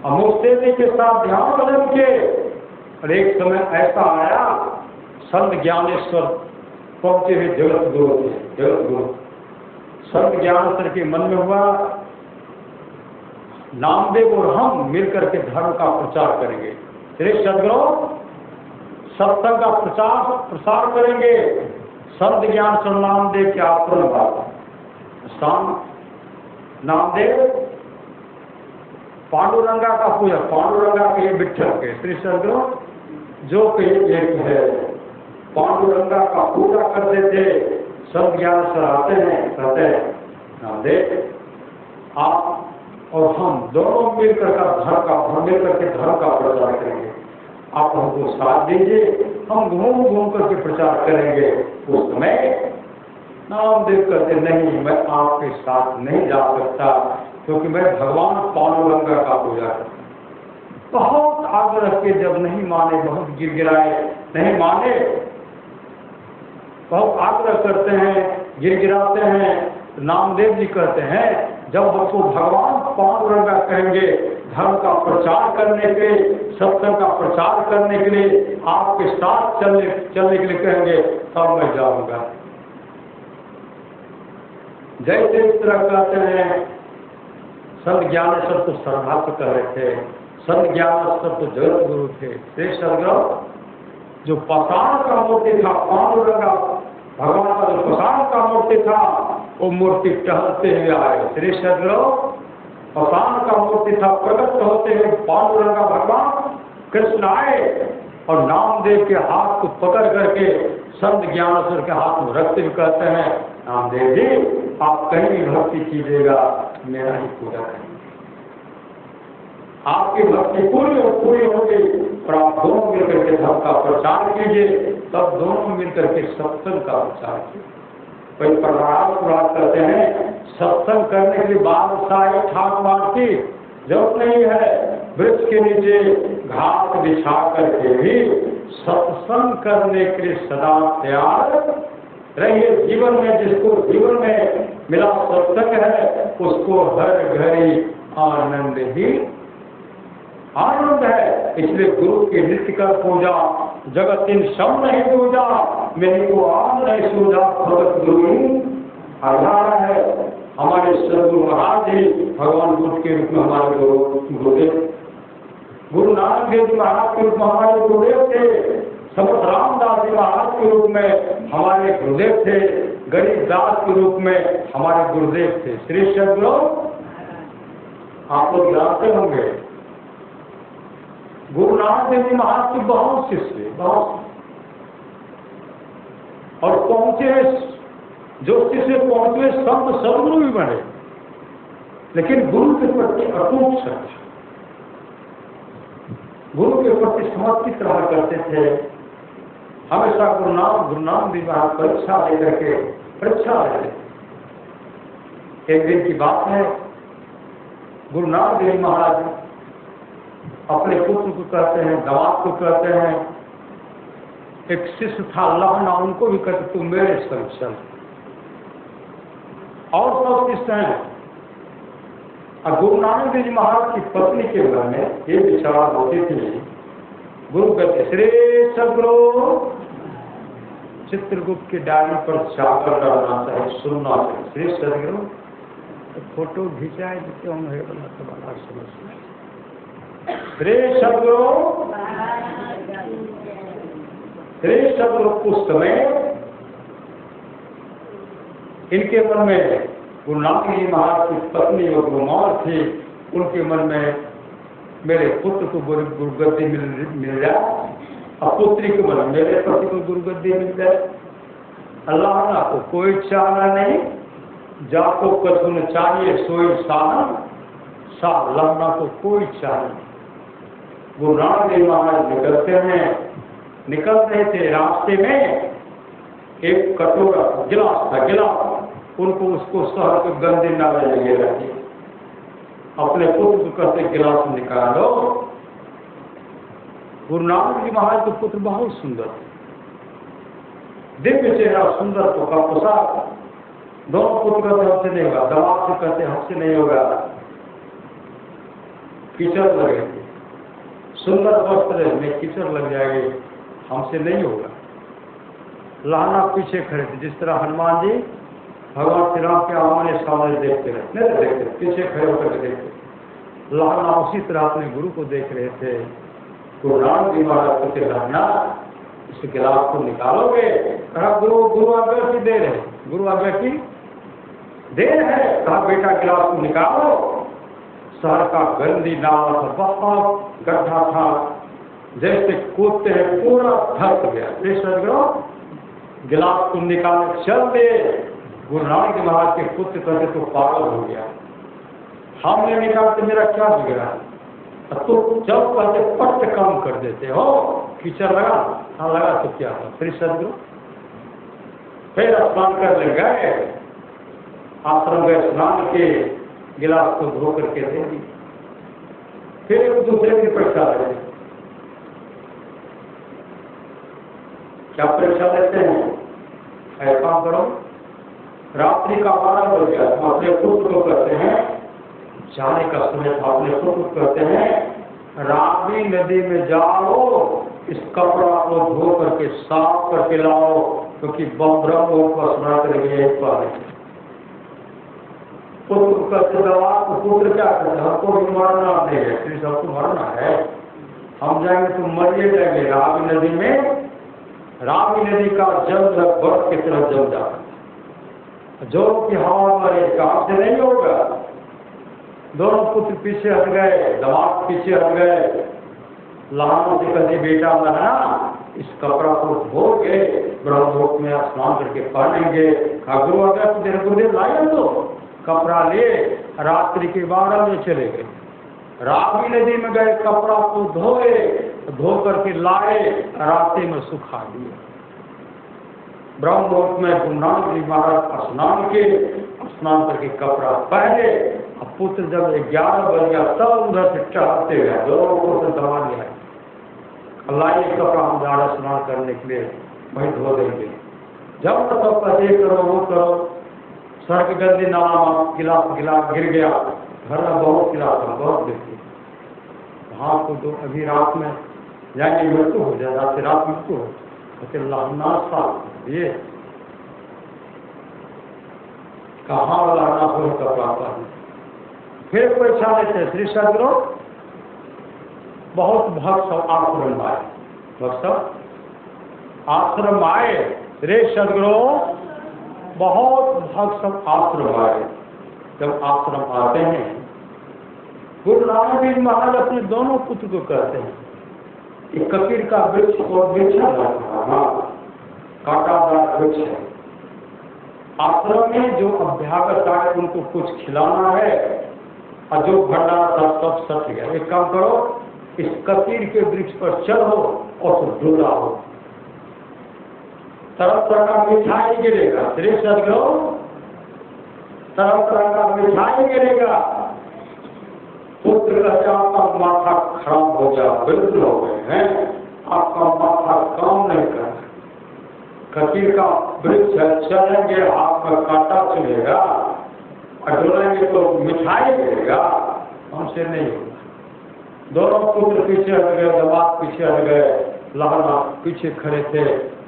अमुस्तेजी के साथ ध्यान भजन के। और एक समय ऐसा आया, संत ज्ञानेश्वर पहुंचे हुए जगत गुरु थे, जगत गुरु। संत ज्ञानेश्वर के मन में हुआ नामदेव और हम मिलकर के धर्म का प्रचार करेंगे। श्री सदगुरु सत्संग का प्रसार करेंगे। संत ज्ञानेश्वर नामदेव के आश्रम वाला नामदेव पांडुरंगा का पूजा, पांडुरंगा के लिए विठ्ठल के श्री सदगुरु जो कि एक है, पांडुरंगा का पूजा करते थे। संत ज्ञानेश्वर आते हैं, कहते हैं नामदेव आप और हम दोनों मिलकर के धर्म का प्रचार करेंगे। आप हमको साथ दीजिए, हम घूम घूम करके प्रचार करेंगे। उस समय नामदेव कहते नहीं, मैं आपके साथ नहीं जा सकता, क्योंकि मैं भगवान पांडुरंगा का पूजा करता। बहुत आग्रह के जब नहीं माने, बहुत गिड़गिड़ाए, नहीं माने, बहुत आग्रह करते हैं, गिड़गिड़ाते हैं। नामदेव जी कहते हैं जब हमको भगवान पांडुरंग कहेंगे धर्म का प्रचार करने के लिए, सत्संग का प्रचार करने के लिए, आपके साथ चलने के लिए कहेंगे, तब मैं जाऊंगा। जैसे इस तरह कहते हैं, संत ज्ञानेश्वर तो सर्वभाव कह रहे थे, संत ज्ञानेश्वर तो जगत गुरु थे। श्री सदगुरु जो पाषाण का मूर्ति था, पांडुरंग भगवान का जो पाषाण का मूर्ति था, वो मूर्ति टहलते हुए आए। श्री सदगुरु पाषाण का मूर्ति था, प्रकट होते हुए पांडुरंग भगवान कृष्ण आए और नामदेव के हाथ को पकड़ करके संत ज्ञानेश्वर के हाथ में रखते हुए कहते हैं, नामदेव जी आप कहीं भी भक्ति कीजिएगा, मेरा ही पूजा करेंगे। आपकी भक्ति पूरी होगी, और आप दोनों मिलकर के धर्म का प्रचार कीजिए, तब दोनों मिलकर के सत्संग का प्रचार कीजिए। कोई प्रभाव करते हैं, सत्संग करने के लिए बादशाही ठाक मार की जरूरत नहीं है। वृक्ष के नीचे घास बिछा करके भी सत्संग करने के लिए सदा तैयार रहिए। जीवन में जिसको जीवन में मिला सत्संग है, उसको हर घड़ी आनंद ही आनंद है। इसलिए गुरु की नित्य कर पूजा, जगत इन शम नहीं पूजा, मेरे को आम नहीं सूझा, भगत गुरु आधार है। हमारे सदगुरु महाराज जी भगवान बुद्ध के रूप में हमारे गुरुदेव, गुरु नानक देव जी महाराज के रूप में हमारे गुरुदेव थे, समर्थ रामदास जी महाराज के रूप में हमारे गुरुदेव थे, गरीबदास के रूप में हमारे गुरुदेव थे। श्री सदगुरु आप लोग जानते होंगे, गुरु नानक देव जी महाराज के बहुत शिष्य, बहुत, और पहुंचे जो शिष्य पहुंचे संत सदगुरु भी बने, लेकिन गुरु के प्रति अटूट श्रद्धा, गुरु के प्रति समर्पित रहा करते थे। हमेशा गुरु नाम भी महाराज परीक्षा लेकर के परीक्षा लेते। एक दिन की बात है, गुरु नानक देव महाराज अपने पुत्र को कहते हैं, दामाद को कहते हैं, एक शिष्य था लहना, उनको भी कहते तू मेरे संग चल, और सब शिष्य हैं। और गुरु नानक देव जी महाराज की पत्नी के घर में ये विचार होती थी, गुरु कहते श्री सदगुरु चित्रगुप्त की डायरी पर चाकर करना चाहिए, सुनना चाहिए। श्री सदगुरु तो फोटो खिंचाए देते होंगे, बना समझ। श्री सदगुरु उस समय इनके मन में गुरु नानक जी महाराज की पत्नी और गुरुमार थी, उनके मन में मेरे पुत्र को गुरुगद्दी मिल जाए, और पुत्री के मन में मेरे पति को गुरुगद्दी मिल जाए। अल्लाह ना को कोई चाहना नहीं, जाको कछु न चाहिए सोई साहन, सा लहना को कोई चाहिए। गुरु नानक देव महाराज निकल रहे थे, रास्ते में एक कटोरा गिलास था, गिलास, उनको उसको शहर के गंदे नाले लगे रहते, अपने पुत्र को कहते गिलास निकालो। गुरु नानक जी महाराज के पुत्र बहुत सुंदर थे, दिव्य चेहरा, सुंदर तो का पोशाक। दोनों पुत्र कहते हमसे नहीं होगा, दमाद से कहते हमसे नहीं होगा, कीचड़ लगे थे, सुंदर वस्त्र में कीचड़ लग जाएगी, हमसे नहीं होगा। लाना पीछे खड़े थे, जिस तरह हनुमान जी भगवान श्री राम के आमने सामने देखते रहते, नहीं देखते, पीछे खड़े होकर के देखते। लाना उसी तरह अपने गुरु को देख रहे थे। गुरु नानक जी महाराज कहते लाना इस गिलास को निकालोगे? कहा गुरु आज्ञा की देर है, गुरु आज्ञा की देर है। कहा बेटा गिलास को निकालो। शहर का गंदी नाला था, बहुत गड्ढा था, जैसे कूदते हैं पूरा धस गया। गिलास को निकाले चल दे। गुरु नानक जी महाराज के पुत्र कहते तो पागल हो गया, हमने निकालते मेरा क्या बिगड़ा, तो जब कहते पट्ट कम कर देते हो, कीचड़ लगा, हाँ लगा तो क्या था। श्री सदगुरु फिर स्नान करने गए, आश्रम गए, स्नान के गिलास को धो करके दे दी। फिर एक दूसरे की परीक्षा लेते, क्या परीक्षा लेते हैं? ऐसा करो, रात्रि का 12 बज गया, तुम अपने पुत्र को कहते हैं, जाने का समय था, अपने पुत्र को कहते हैं रावी नदी में जाओ, इस कपड़ा को धो करके साफ करके लाओ, क्योंकि ब्रह्म को स्मरण करेंगे एक बार। पुत्र कहते दवा, पुत्र क्या कहते हैं, हमको भी मरना नहीं है, फिर सबको मरना है, हम जाएंगे तो मरिए जाएंगे। रावी नदी में, रावी नदी का जल बर्फ की तरह जल जाता, जो कि हवा मरे, काम से नहीं होगा। दोनों पुत्र पीछे हट गए, दमाद पीछे हट गए, लानों से कभी बेटा लहना, इस कपड़ा को धो के ब्रह्मलोक में स्नान करके पहनेंगे। गुरु अगर गुरुदेव लाए तो कपड़ा ले, रात्रि के 12 बजे चले गए, रावी नदी में गए, कपड़ा को धोए, धो करके लाए, रात्रि में सुखा दिए। ब्रह्मलोक में गुरु नानक जी महाराज स्नान के, स्नान करके कपड़ा पहने। अब पुत्र जब 11 बज गया तब उधर से चढ़ते गए, दोनों को से दबा लिया, अल्लाह ये कपड़ा हम जा रहे स्नान करने के लिए, वहीं धो देंगे। जब तक पते करो वो करो, सड़क गंदी नाला गिलास गिर गया, घर में बहुत गिलास था, बहुत देखिए वहाँ को तो अभी रात में जाएंगे, मृत्यु हो जाए, रात से रात मृत्यु हो, लाना साफ ये कहाँ लाना हो कपड़ा पहने। फिर परीक्षा लेते श्री सदगुरु बहुत भक्त सब आश्रम आए, भक्त सब आश्रम आए, रे सदगुरु बहुत भक्त सब आश्रम आए। जब आश्रम आते हैं, गुरु नानक देव महाराज अपने दोनों पुत्र को कहते हैं, ये कबीर का वृक्ष और वृक्ष कांटादार वृक्ष है, आश्रम में जो अभ्यागत आए उनको कुछ खिलाना है, और जो भंडार था सब सट गया। एक काम करो, इस कबीर के वृक्ष पर चढ़ो और तो डोला हो, तरह तरह का मिठाई गिरेगा, श्री सदगुरु तरह तरह का मिठाई गिरेगा। पुत्र कहते आपका माथा खराब हो गया, बिल्कुल हो गए हैं, आपका माथा काम नहीं कर, कबीर का वृक्ष है, चलेंगे हाथ में कांटा चलेगा, और डोलेंगे तो मिठाई मिलेगा, हमसे नहीं होगा। दोनों पुत्र पीछे हट गए, दमाद पीछे हट गए, लहना पीछे खड़े थे,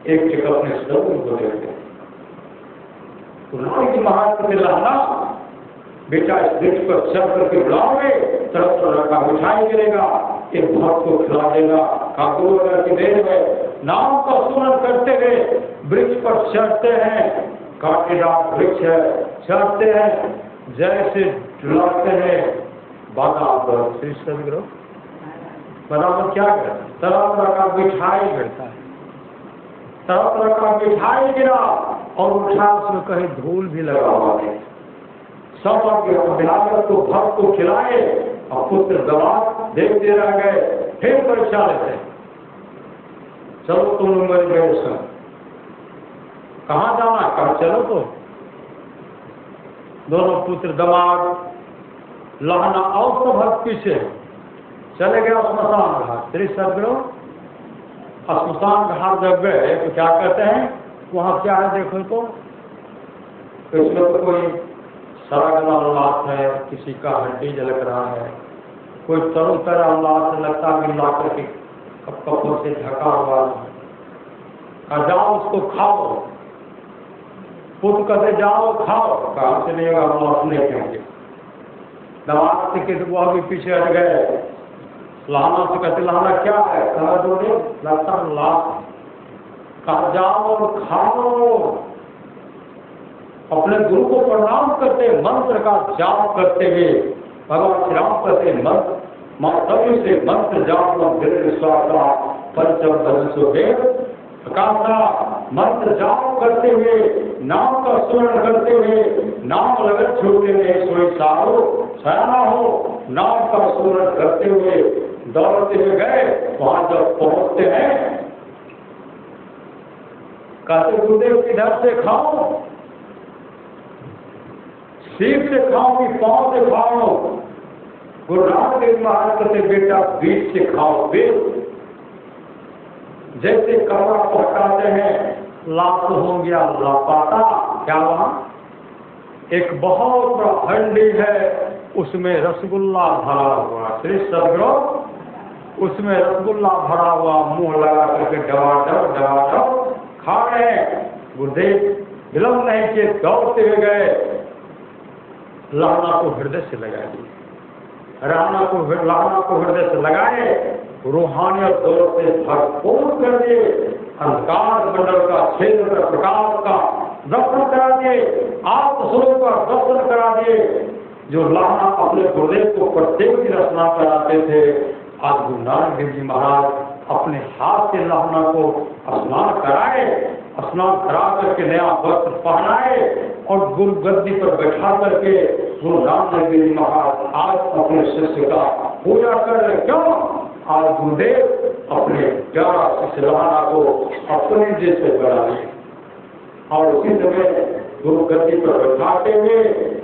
एक एक अपने सदगुरु को देखते। नानक जी महाराज को लहना, बेटा इस वृक्ष पर चढ़ करके बुलाओगे, तरह तरह का मिठाई गिरेगा, एक भक्त को खिला देगा, काकुर की देर में नाम का सुमरण करते हुए वृक्ष पर चढ़ते हैं, कांटेदार वृक्ष है, चढ़ते हैं, जैसे डुलाते हैं, बादा श्री सदगुरु बराबर क्या करता है, तरह तरह का मिठाई गिरता है, तरह तरह का मिठाई गिरा, और उठा उसमें कहीं धूल भी लगा हुआ है। सब अभ्यागत को भक्त को खिलाए, और पुत्र दबाव देखते रह गए। फिर परीक्षा लेते, चलो तुम मेरे गए सर, कहाँ जाना, कहा चलो। तो दोनों पुत्र दमाद लहना और सब भक्त पीछे चले गए श्मशान घाट। श्री सदगुरु श्मशान घाट जब गए तो क्या कहते हैं, वहाँ क्या है देखो तो, इसमें तो कोई सरागला लाश है, किसी का हड्डी झलक रहा है, कोई तरह तरह लाश लगता है ला करके कपड़ों से ढका हुआ है, जाओ उसको खाओ। पुत्र कहते जाओ खाओ, कहाँ से नहीं होगा, हम अपने कहेंगे। दमाद से के वो भी पीछे हट गए, लाना से कहते लाना क्या है, कहा जो नहीं लगता लाश, कहा जाओ और खाओ। अपने गुरु को प्रणाम करते, मंत्र का जाप करते हुए भगवान श्री राम कहते मंत्र मातव्य से मंत्र जाप मंत्र जाप करते हुए, नाम का स्मरण करते हुए, नाम लगन छूटते हुए सोई सारो सयाना हो, नाम का स्मरण करते हुए दौड़ते हुए गए। वहां जब पहुंचते हैं कहते गुरुदेव किधर से खाओ, सिर से खाओ कि पांव से खाओ। गुरु नानक देव महाराज कहते बेटा बीच से खाओ, बीच जैसे कपड़ा को हटाते हैं लात हो गया लापाता। क्या वहाँ एक बहुत बड़ा हंडी है, उसमें रसगुल्ला भरा हुआ, श्री सदगुरु उसमें रसगुल्ला भरा हुआ मुंह लगा करके डबाडब खा रहे हैं। गुरुदेव विलम्ब नहीं किए, दौड़ते हुए गए, लाना को हृदय से लगा दिए, लाना को हृदय से लगाए, रूहानियत दौर से भरपूर कर दिए, अंधकार मंडल का क्षेत्र प्रकाश का दर्शन करा दिए, आत्मस्वरूप का दर्शन करा दिए। जो लाना अपने गुरुदेव को प्रत्येक दिन स्नान कराते थे, आज गुरु नानक देव जी महाराज अपने हाथ से लाना को स्नान कराए, स्नान करा करके नया वस्त्र पहनाए और गुरु गद्दी पर बैठा करके गुरु नानक देव जी महाराज आज अपने शिष्य का पूजा कर रहे। क्यों? आज गुरुदेव अपने प्यारा शिष्य लाना को अपने जैसे बना लिए और उसी समय गुरु गद्दी पर बैठाते हुए,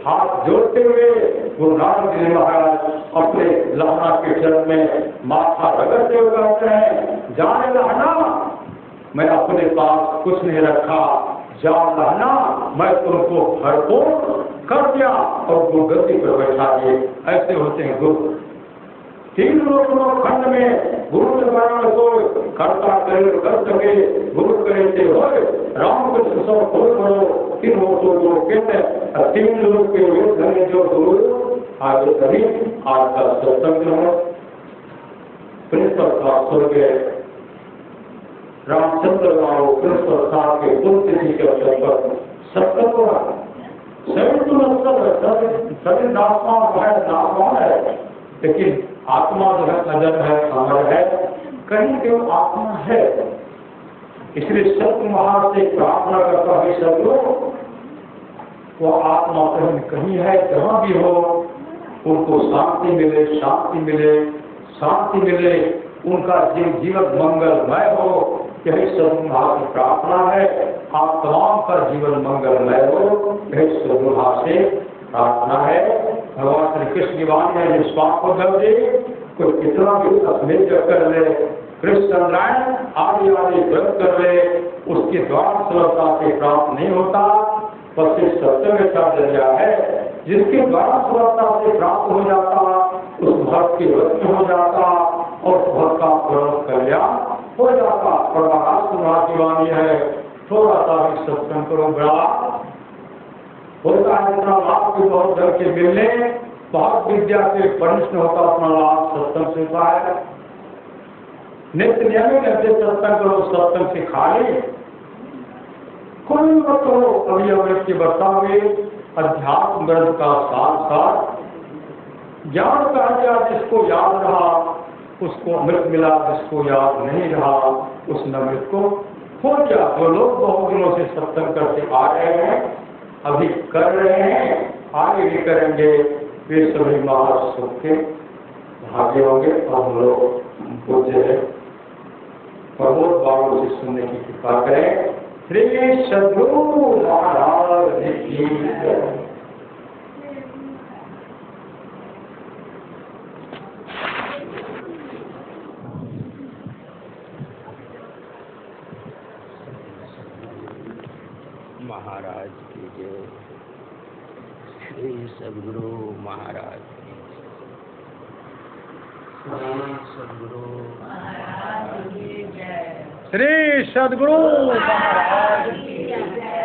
हाथ जोड़ते हुए गुरु नानक देव महाराज अपने लहना के चरण में माथा रगड़ते हुए कहते हैं, जाने लहना मैं अपने पास कुछ नहीं रखा, जान लहना मैं तुमको भरपूर कर दिया और गुरु गद्दी पर बैठा दिए। ऐसे होते हैं गुरु। तीन लोग खंड में गुरु निर्माण को करता करे कर सके, गुरु करे से हो रामकृष्ण सब खोल करो, तीन वर्षों को कहते, तीन लोग के वे जो गुरु आगे सभी आज का सत्संग हो प्रिंसिपल साहब स्वर्गीय रामचंद्र राव प्रिंसिपल साहब के पुण्यतिथि के अवसर पर सत्संग हुआ। सभी नाम है, लेकिन आत्मा जो है अजर है, अमर है, कहीं केवल आत्मा है। इसलिए सत्य महाराज से प्रार्थना करता है सदगुरु वो आत्मा कहीं कहीं है, जहाँ भी हो उनको शांति मिले, शांति मिले, शांति मिले, उनका जीवन मंगलमय हो। यही सदगुरु महाराज की प्रार्थना है। आप तमाम का जीवन मंगलमय हो, यही सदगुरु महाराज से प्रार्थना है। भगवान श्री कृष्ण की वाणी है, निष्पाप हो जाए, कोई कितना भी अस्मित कर ले, कृष्ण चंद्रायण आदि आदि व्रत कर ले, उसके द्वारा सरलता से प्राप्त नहीं होता। बस इस सत्य में क्या जरिया है, जिसके द्वारा सरलता से प्राप्त हो जाता, उस भक्त के वश में हो जाता और भक्त का परम कल्याण हो जाता। परमात्मा की वाणी है, थोड़ा सा भी सत्संग करो, बड़ा होता है अपना लाभ भी बहुत डर के मिलने, बहुत विद्या से परिष्ण होता अपना लाभ सत्संग से होता है। नित्य नियमित ऐसे सत्संग करो, सत्संग से खा ले, कोई मत करो। अभी अमृत के बतावे अध्यात्म ग्रंथ का साथ साथ ज्ञान कहा गया, जिसको याद रहा उसको अमृत मिला, जिसको याद नहीं रहा उसने अमृत को खो दिया। जो लोग बहुत दिनों से सत्संग करते आ रहे हैं, अभी कर रहे हैं, आगे भी करेंगे, वे सभी महाराज सुख के भाग्य होंगे। और हम लोग पूज्य है प्रमोद बाबू से सुनने की कृपा करें। श्री सद्गुरु महाराज की जय। महाराज की जय। श्री सद्गुरु महाराज की सद्गुरु महाराज की जय। श्री सद्गुरु महाराज की जय।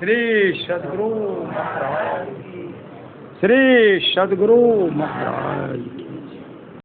श्री सद्गुरु महाराज की, श्री सद्गुरु महाराज।